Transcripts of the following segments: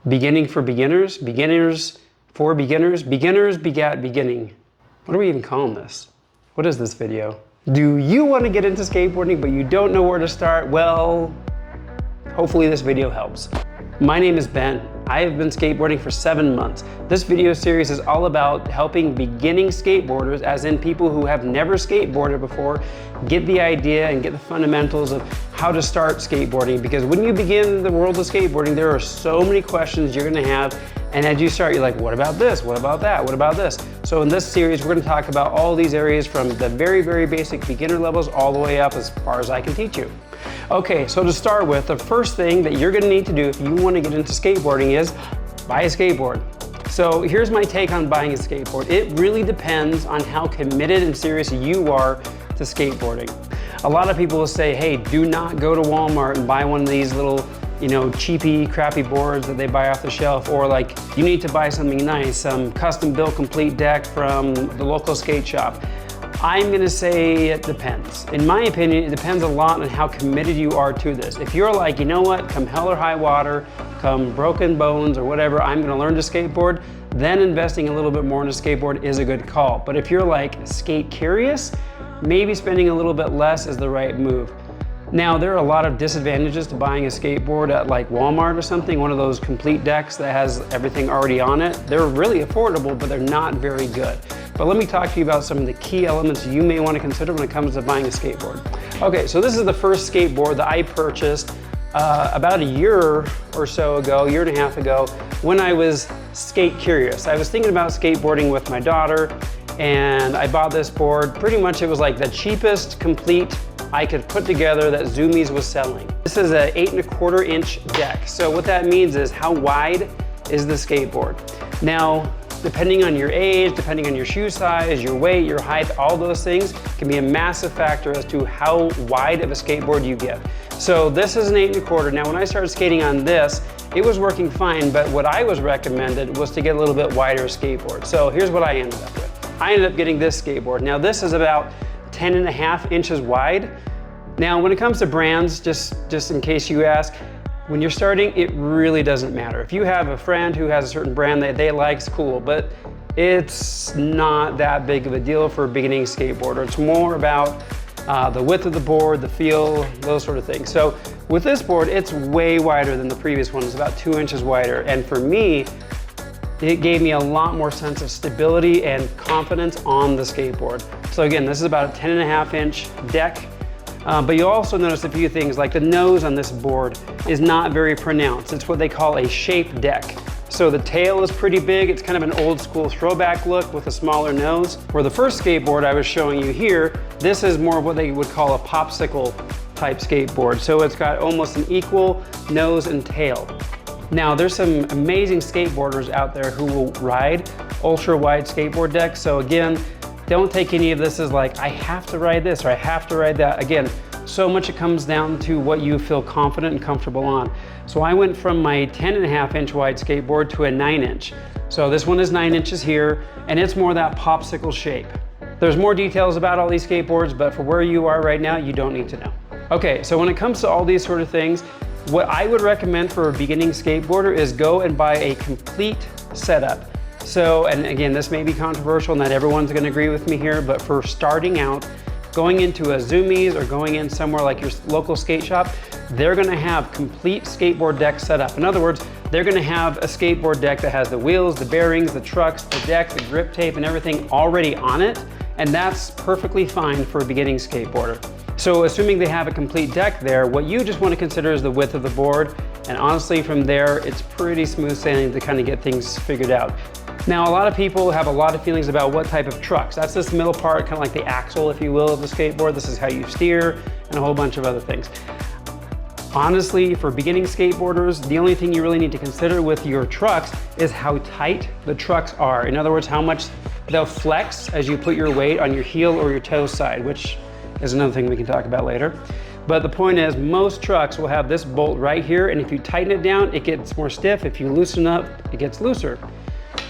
Beginning for beginners, beginners for beginners, beginners begat beginning. What are we even calling this? What is this video? Do you want to get into skateboarding but you don't know where to start? Well, hopefully this video helps. My name is Ben. I have been skateboarding for 7 months. This video series is all about helping beginning skateboarders, as in people who have never skateboarded before, get the idea and get the fundamentals of how to start skateboarding. Because when you begin the world of skateboarding, there are so many questions you're gonna have. And as you start, you're like, what about this? What about that? What about this? So in this series, we're gonna talk about all these areas from the very, very basic beginner levels all the way up as far as I can teach you. Okay, so to start with, the first thing that you're gonna need to do if you wanna get into skateboarding is buy a skateboard. So here's my take on buying a skateboard. It really depends on how committed and serious you are to skateboarding. A lot of people will say, hey, do not go to Walmart and buy one of these little, cheapy, crappy boards that they buy off the shelf, or like, you need to buy something nice, some custom built complete deck from the local skate shop. I'm gonna say it depends. In my opinion, it depends a lot on how committed you are to this. If you're like, you know what, come hell or high water, come broken bones or whatever, I'm gonna learn to skateboard, then investing a little bit more in a skateboard is a good call. But if you're like skate curious, maybe spending a little bit less is the right move. Now, there are a lot of disadvantages to buying a skateboard at like Walmart or something, one of those complete decks that has everything already on it. They're really affordable, but they're not very good. But let me talk to you about some of the key elements you may want to consider when it comes to buying a skateboard. Okay, so this is the first skateboard that I purchased about a year or so ago, year and a half ago, when I was skate curious. I was thinking about skateboarding with my daughter, and I bought this board. Pretty much it was like the cheapest complete I could put together that Zoomies was selling. This is an 8¼ inch deck. So what that means is, how wide is the skateboard? Now, depending on your age, depending on your shoe size, your weight, your height, all those things can be a massive factor as to how wide of a skateboard you get. So this is an 8¼ Now, when I started skating on this, it was working fine, but what I was recommended was to get a little bit wider skateboard. So here's what I ended up with. I ended up getting this skateboard. Now this is about 10½ inches wide. Now, when it comes to brands, just in case you ask, when you're starting, it really doesn't matter. If you have a friend who has a certain brand that they like, it's cool, but it's not that big of a deal for a beginning skateboarder. It's more about the width of the board, the feel, those sort of things. So with this board, it's way wider than the previous one. It's about 2 inches wider. And for me, it gave me a lot more sense of stability and confidence on the skateboard. So again, this is about a 10½ inch deck. But you'll also notice a few things, like the nose on this board is not very pronounced. It's what they call a shape deck. So the tail is pretty big. It's kind of an old school throwback look with a smaller nose. For the first skateboard I was showing you here, this is more of what they would call a popsicle type skateboard. So it's got almost an equal nose and tail. Now, there's some amazing skateboarders out there who will ride ultra wide skateboard decks. So again, don't take any of this as like, I have to ride this or I have to ride that. Again, so much it comes down to what you feel confident and comfortable on. So I went from my 10½ inch wide skateboard to a 9 inch. So this one is 9 inches here, and it's more that popsicle shape. There's more details about all these skateboards, but for where you are right now, you don't need to know. Okay, so when it comes to all these sort of things, what I would recommend for a beginning skateboarder is go and buy a complete setup. So, and again, this may be controversial, not everyone's gonna agree with me here, but for starting out, going into a Zoomies or going in somewhere like your local skate shop, they're gonna have complete skateboard deck set up. In other words, they're gonna have a skateboard deck that has the wheels, the bearings, the trucks, the deck, the grip tape, and everything already on it, and that's perfectly fine for a beginning skateboarder. So assuming they have a complete deck there, what you just want to consider is the width of the board, and honestly from there, it's pretty smooth sailing to kind of get things figured out. Now, a lot of people have a lot of feelings about what type of trucks. That's this middle part, kind of like the axle, if you will, of the skateboard. This is how you steer, and a whole bunch of other things. Honestly, for beginning skateboarders, the only thing you really need to consider with your trucks is how tight the trucks are. In other words, how much they'll flex as you put your weight on your heel or your toe side, which is another thing we can talk about later. But the point is, most trucks will have this bolt right here, and if you tighten it down, it gets more stiff. If you loosen up, it gets looser.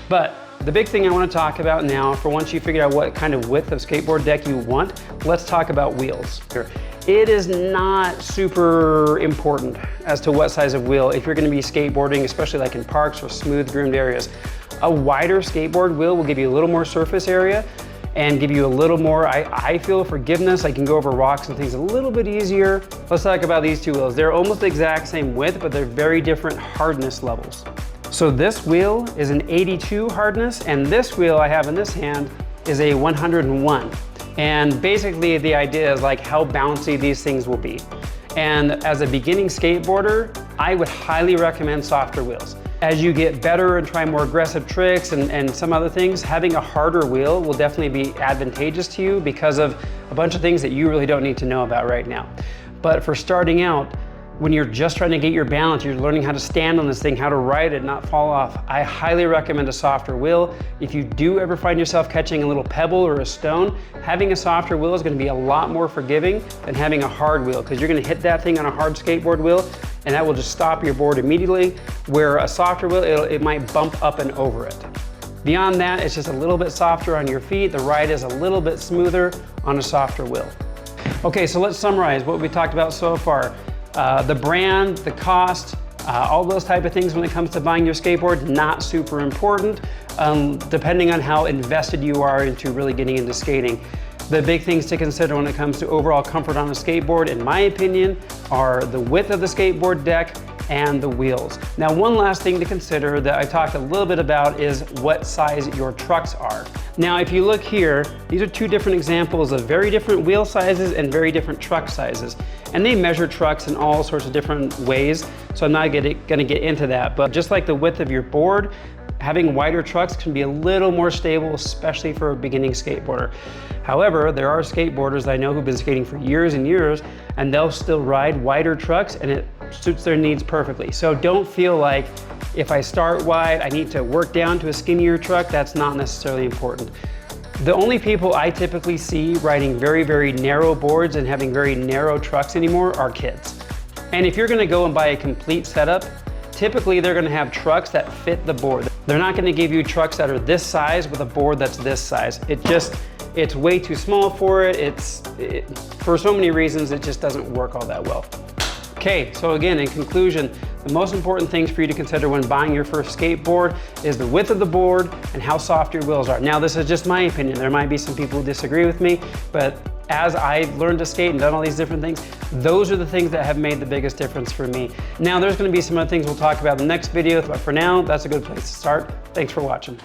But the big thing I want to talk about now, for once you figure out what kind of width of skateboard deck you want, let's talk about wheels. It is not super important as to what size of wheel if you're going to be skateboarding, especially like in parks or smooth groomed areas. A wider skateboard wheel will give you a little more surface area and give you a little more, I feel, forgiveness. I can go over rocks and things a little bit easier. Let's talk about these two wheels. They're almost the exact same width, but they're very different hardness levels. So this wheel is an 82 hardness, and this wheel I have in this hand is a 101. And basically the idea is like how bouncy these things will be. And as a beginning skateboarder, I would highly recommend softer wheels. As you get better and try more aggressive tricks and some other things, having a harder wheel will definitely be advantageous to you because of a bunch of things that you really don't need to know about right now. But for starting out, when you're just trying to get your balance, you're learning how to stand on this thing, how to ride it, not fall off, I highly recommend a softer wheel. If you do ever find yourself catching a little pebble or a stone, having a softer wheel is going to be a lot more forgiving than having a hard wheel, because you're going to hit that thing on a hard skateboard wheel and that will just stop your board immediately, where a softer wheel, it might bump up and over it. Beyond that, it's just a little bit softer on your feet. The ride is a little bit smoother on a softer wheel. Okay, so let's summarize what we talked about so far. The brand, the cost, all those type of things when it comes to buying your skateboard, not super important, depending on how invested you are into really getting into skating. The big things to consider when it comes to overall comfort on a skateboard, in my opinion, are the width of the skateboard deck and the wheels. Now, one last thing to consider that I talked a little bit about is what size your trucks are. Now, if you look here, these are two different examples of very different wheel sizes and very different truck sizes. And they measure trucks in all sorts of different ways, so I'm not gonna get into that. But just like the width of your board, having wider trucks can be a little more stable, especially for a beginning skateboarder. However, there are skateboarders I know who've been skating for years and years, and they'll still ride wider trucks, and it suits their needs perfectly. So don't feel like if I start wide, I need to work down to a skinnier truck. That's not necessarily important. The only people I typically see riding very, very narrow boards and having very narrow trucks anymore are kids. And if you're gonna go and buy a complete setup, typically they're gonna have trucks that fit the board. They're not gonna give you trucks that are this size with a board that's this size. It's way too small for it. For so many reasons, it just doesn't work all that well. Okay, so again, in conclusion, the most important things for you to consider when buying your first skateboard is the width of the board and how soft your wheels are. Now, this is just my opinion. There might be some people who disagree with me, but as I've learned to skate and done all these different things, those are the things that have made the biggest difference for me. Now, there's gonna be some other things we'll talk about in the next video, but for now, that's a good place to start. Thanks for watching.